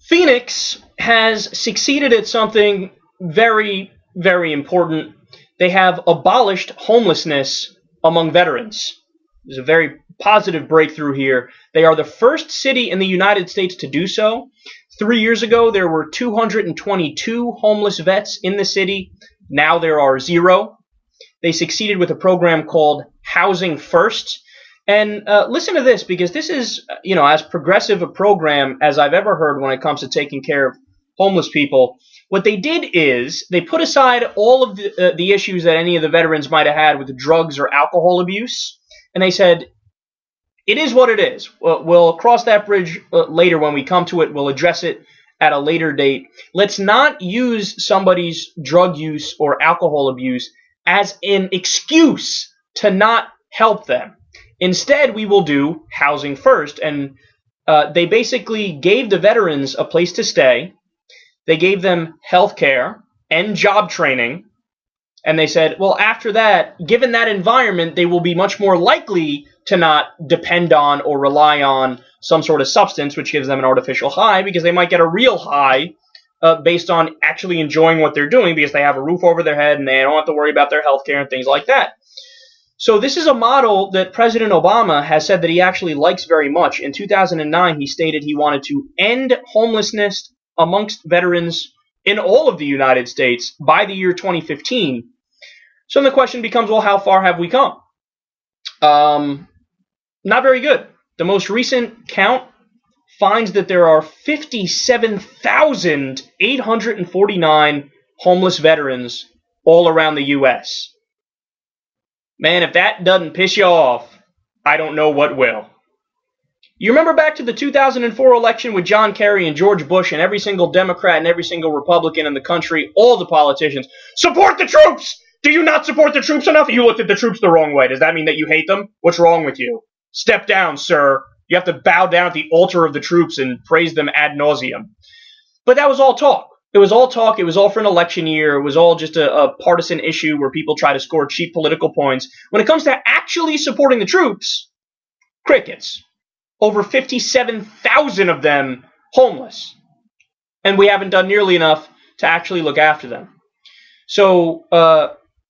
Phoenix has succeeded at something very, very important. They have abolished homelessness among veterans. There's a very positive breakthrough here. They are the first city in the United States to do so. 3 years ago, there were 222 homeless vets in the city. Now there are 0. They succeeded with a program called Housing First. And listen to this, because this is, as progressive a program as I've ever heard when it comes to taking care of homeless people. What they did is they put aside all of the issues that any of the veterans might have had with drugs or alcohol abuse, and they said, it is what it is. We'll cross that bridge later when we come to it. We'll address it at a later date. Let's not use somebody's drug use or alcohol abuse as an excuse to not help them. Instead, we will do housing first. And they basically gave the veterans a place to stay. They gave them health care and job training. And they said, well, after that, given that environment, they will be much more likely to not depend on or rely on some sort of substance, which gives them an artificial high, because they might get a real high based on actually enjoying what they're doing, because they have a roof over their head and they don't have to worry about their health care and things like that. So this is a model that President Obama has said that he actually likes very much. In 2009, he stated he wanted to end homelessness amongst veterans in all of the United States by the year 2015. So then the question becomes, well, how far have we come? Not very good. The most recent count finds that there are 57,849 homeless veterans all around the U.S. Man, if that doesn't piss you off, I don't know what will. You remember back to the 2004 election with John Kerry and George Bush and every single Democrat and every single Republican in the country, all the politicians, support the troops! Do you not support the troops enough? You looked at the troops the wrong way. Does that mean that you hate them? What's wrong with you? Step down, sir. You have to bow down at the altar of the troops and praise them ad nauseum. But that was all talk. It was all talk. It was all for an election year. It was all just a partisan issue where people try to score cheap political points. When it comes to actually supporting the troops, crickets. Over 57,000 of them homeless. And we haven't done nearly enough to actually look after them. So,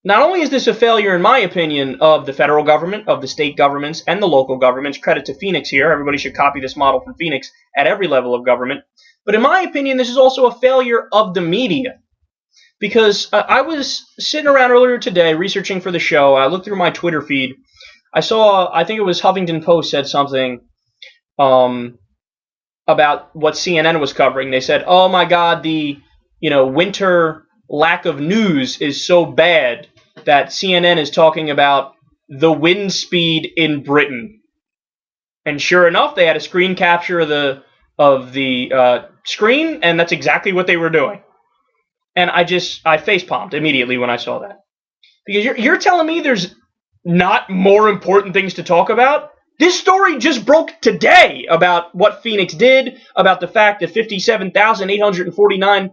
not only is this a failure, in my opinion, of the federal government, of the state governments, and the local governments, credit to Phoenix here, everybody should copy this model from Phoenix at every level of government, but in my opinion, this is also a failure of the media. Because I was sitting around earlier today researching for the show, I looked through my Twitter feed, I saw, I think it was Huffington Post said something about what CNN was covering. They said, oh my God, the winter lack of news is so bad that CNN is talking about the wind speed in Britain. And sure enough, they had a screen capture of the screen, and that's exactly what they were doing. And I facepalmed immediately when I saw that. Because you're telling me there's not more important things to talk about? This story just broke today about what Phoenix did, about the fact that 57,849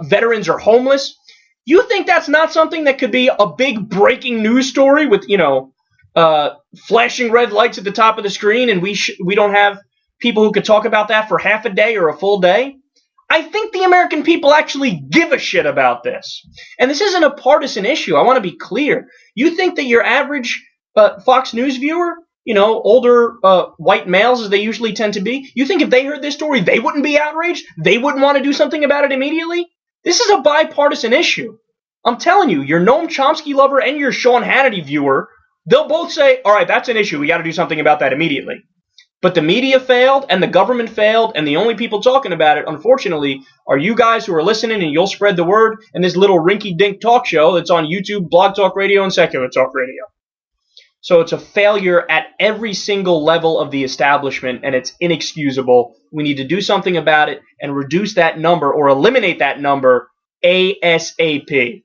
veterans are homeless. You think that's not something that could be a big breaking news story with, flashing red lights at the top of the screen, and we don't have people who could talk about that for half a day or a full day? I think the American people actually give a shit about this. And this isn't a partisan issue. I want to be clear. You think that your average Fox News viewer, older white males as they usually tend to be, you think if they heard this story, they wouldn't be outraged? They wouldn't want to do something about it immediately? This is a bipartisan issue. I'm telling you, your Noam Chomsky lover and your Sean Hannity viewer, they'll both say, all right, that's an issue. We got to do something about that immediately. But the media failed and the government failed, and the only people talking about it, unfortunately, are you guys who are listening, and you'll spread the word in this little rinky-dink talk show that's on YouTube, Blog Talk Radio, and Secular Talk Radio. So it's a failure at every single level of the establishment, and it's inexcusable. We need to do something about it and reduce that number or eliminate that number ASAP.